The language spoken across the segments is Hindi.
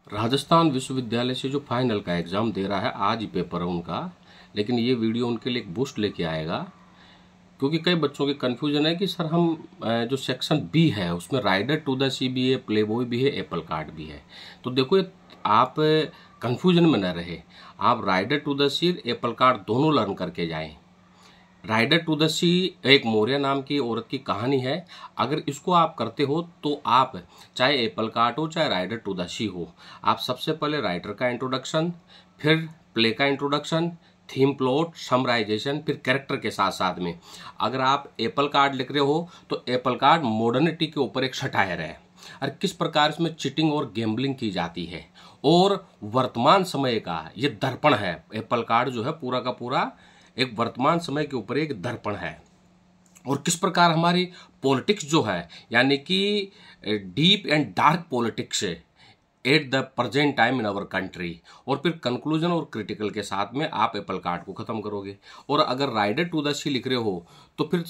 राजस्थान विश्वविद्यालय से जो फाइनल का एग्ज़ाम दे रहा है, आज ही पेपर है उनका। लेकिन ये वीडियो उनके लिए एक बूस्ट लेके आएगा, क्योंकि कई बच्चों की कन्फ्यूजन है कि सर हम जो सेक्शन बी है उसमें राइडर टू द सी भी है, प्ले बॉय भी है, एप्पल कार्ट भी है। तो देखो आप कन्फ्यूजन में न रहे, आप rider to the sea, apple cart दोनों लर्न करके जाएं। राइडर टू द सी एक मौर्य नाम की औरत की कहानी है। अगर इसको आप करते हो तो आप चाहे एप्पल कार्ट हो चाहे राइडर टू द सी हो, आप सबसे पहले राइटर का इंट्रोडक्शन, फिर प्ले का इंट्रोडक्शन, थीम प्लॉट, समराइजेशन, फिर कैरेक्टर के साथ साथ में अगर आप एप्पल कार्ड लिख रहे हो तो एप्पल कार्ड मॉडर्निटी के ऊपर एक सटायर है और किस प्रकार इसमें चीटिंग और गैम्बलिंग की जाती है और वर्तमान समय का ये दर्पण है। एप्पल कार्ड जो है पूरा का पूरा एक वर्तमान समय के ऊपर एक दर्पण है और किस प्रकार हमारी पॉलिटिक्स जो है, यानी कि deep and dark politics at the present time in our country. और फिर कंक्लूजन और क्रिटिकल के साथ में आप एप्पल कार्ड को खत्म करोगे। और अगर राइडर टू द सी लिख रहे हो तो फिर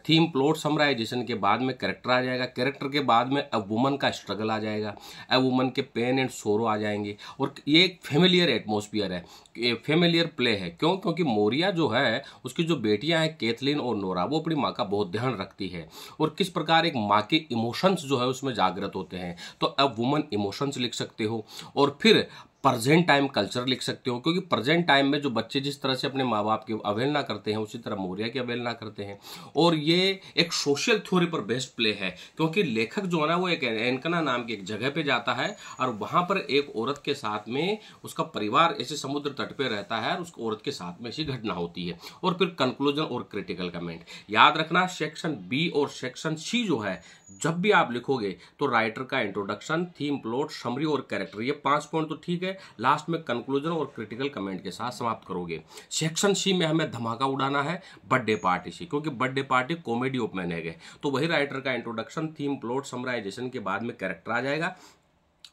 थीम प्लॉट समराइजेशन के बाद में कैरेक्टर आ जाएगा, कैरेक्टर के बाद में अ वुमन का स्ट्रगल आ जाएगा, अ वुमन के पेन एंड सोरो आ जाएंगे। और ये एक फेमिलियर एटमोसफियर है, ये फेमिलियर प्ले है। क्यों? क्योंकि मोरिया जो है उसकी जो बेटियां हैं कैथलीन और नोरा, वो अपनी माँ का बहुत ध्यान रखती है और किस प्रकार एक माँ के इमोशंस जो है उसमें जागृत होते हैं। तो अ वुमन इमोशंस लिख सकते हो और फिर प्रेजेंट टाइम कल्चर लिख सकते हो, क्योंकि प्रेजेंट टाइम में जो बच्चे जिस तरह से अपने माँ बाप की अवहेलना करते हैं उसी तरह मौर्य की अवहेलना करते हैं। और ये एक सोशल थ्योरी पर बेस्ड प्ले है, क्योंकि लेखक जो है ना वो एक एनकना नाम की एक जगह पे जाता है और वहां पर एक औरत के साथ में उसका परिवार ऐसे समुद्र तट पे रहता है और उस औरत के साथ में ऐसी घटना होती है। और फिर कंक्लूजन और क्रिटिकल कमेंट। याद रखना, सेक्शन बी और सेक्शन सी जो है जब भी आप लिखोगे तो राइटर का इंट्रोडक्शन, थीम प्लॉट, समरी और कैरेक्टर, ये 5 पॉइंट तो ठीक है, लास्ट में कंक्लूजन और क्रिटिकल कमेंट के साथ समाप्त करोगे। सेक्शन सी में हमें धमाका उड़ाना है बर्थडे पार्टी से, क्योंकि बर्थडे पार्टी कॉमेडी ओपन है। तो वही राइटर का इंट्रोडक्शन, थीम प्लॉट, समराइजेशन के बाद में कैरेक्टर आ जाएगा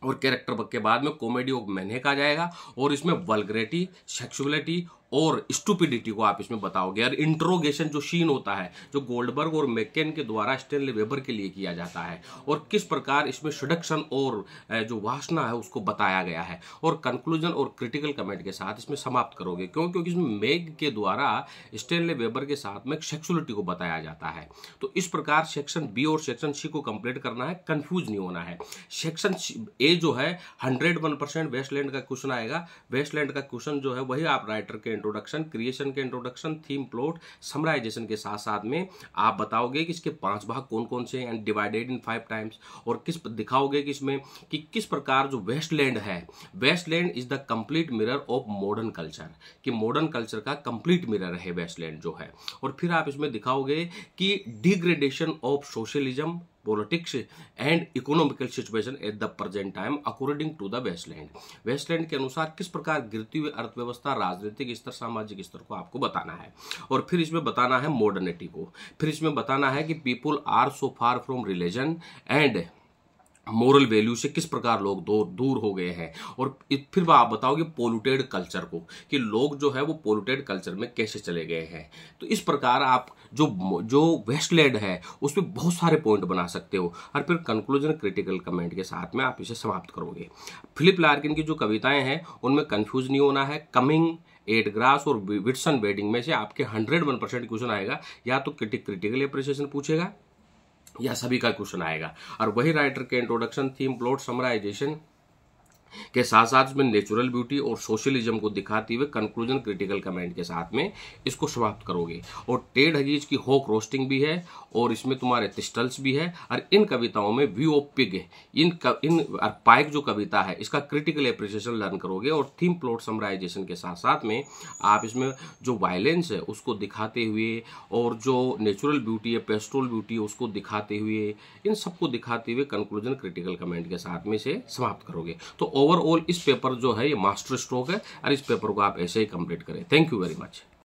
और कैरेक्टर के बाद में कॉमेडी ऑफ मैनेक आ जाएगा और इसमें वल्गरिटी, सेक्सुअलिटी और स्टूपिडिटी को आप इसमें बताओगे। और इंट्रोगेशन जो सीन होता है जो गोल्डबर्ग और मैकेन के द्वारा स्टेनली वेबर के लिए किया जाता है और किस प्रकार इसमें सडक्शन और जो वासना है उसको बताया गया है। और कंक्लूजन और क्रिटिकल कमेंट के साथ इसमें समाप्त करोगे। क्यों? क्योंकि इसमें मेग के द्वारा स्टेनली वेबर के साथ में सेक्सुअलिटी को बताया जाता है। तो इस प्रकार सेक्शन बी और सेक्शन सी को कंप्लीट करना है, कंफ्यूज नहीं होना है। सेक्शन ए जो है 101% वेस्टलैंड का क्वेश्चन आएगा। वेस्टलैंड का क्वेश्चन जो है वही आप राइटर के इंट्रोडक्शन, क्रिएशन के इंट्रोडक्शन, थीम प्लॉट, समराइजेशन के साथ साथ में आप बताओगे कि इसके 5 भाग कौन कौन से हैं, डिवाइडेड इन 5 टाइम्स। और किस दिखाओगे कि इसमें कि किस प्रकार जो वेस्टलैंड है, wasteland is the complete mirror of modern culture, कि मॉडर्न कल्चर का कंप्लीट मिरर है वेस्टलैंड जो है। और फिर आप इसमें दिखाओगे कि degradation of socialism, politics and economical situation at the present time according to the wasteland. Wasteland के अनुसार किस प्रकार गिरती हुई अर्थव्यवस्था, राजनीतिक स्तर, सामाजिक स्तर को आपको बताना है। और फिर इसमें बताना है मॉडर्निटी को। फिर इसमें बताना है कि people are so far from religion and moral value से किस प्रकार लोग दूर हो गए हैं। और फिर आप बताओगे पोल्यूटेड कल्चर को, कि लोग जो है वो पोल्यूटेड कल्चर में कैसे चले गए हैं। तो इस प्रकार आप जो वेस्टलैंड है उसमें बहुत सारे पॉइंट बना सकते हो और फिर कंक्लूजन क्रिटिकल कमेंट के साथ में आप इसे समाप्त करोगे। फिलिप लार्किन की जो कविताएं हैं उनमें कंफ्यूज नहीं होना है। कमिंग, एट ग्रास और विटसन वेडिंग में से आपके 101% क्वेश्चन आएगा, या तो क्रिटिकल एप्रिसिएशन पूछेगा या सभी का क्वेश्चन आएगा। और वही राइटर के इंट्रोडक्शन, थीम प्लॉट, समराइजेशन के साथ साथ इसमें नेचुरल ब्यूटी और सोशलिज्म को दिखाते हुए कंक्लूजन क्रिटिकल कमेंट के साथ में इसको समाप्त करोगे। और टेड हगीज की होक रोस्टिंग भी है और इसमें तुम्हारे थिस्टल्स भी है। और इन कविताओं में व्यू ऑफ पिग, इन पाइक जो कविता है इसका क्रिटिकल एप्रिसिएशन लर्न करोगे। और थीम प्लॉट समराइजेशन के साथ साथ में आप इसमें जो वायलेंस है उसको दिखाते हुए और जो नेचुरल ब्यूटी है, पेस्टोरल ब्यूटी है उसको दिखाते हुए, इन सबको दिखाते हुए कंक्लूजन क्रिटिकल कमेंट के साथ में से समाप्त करोगे। तो ओवरऑल इस पेपर जो है ये मास्टर स्ट्रोक है और इस पेपर को आप ऐसे ही कंप्लीट करें। Thank you very much.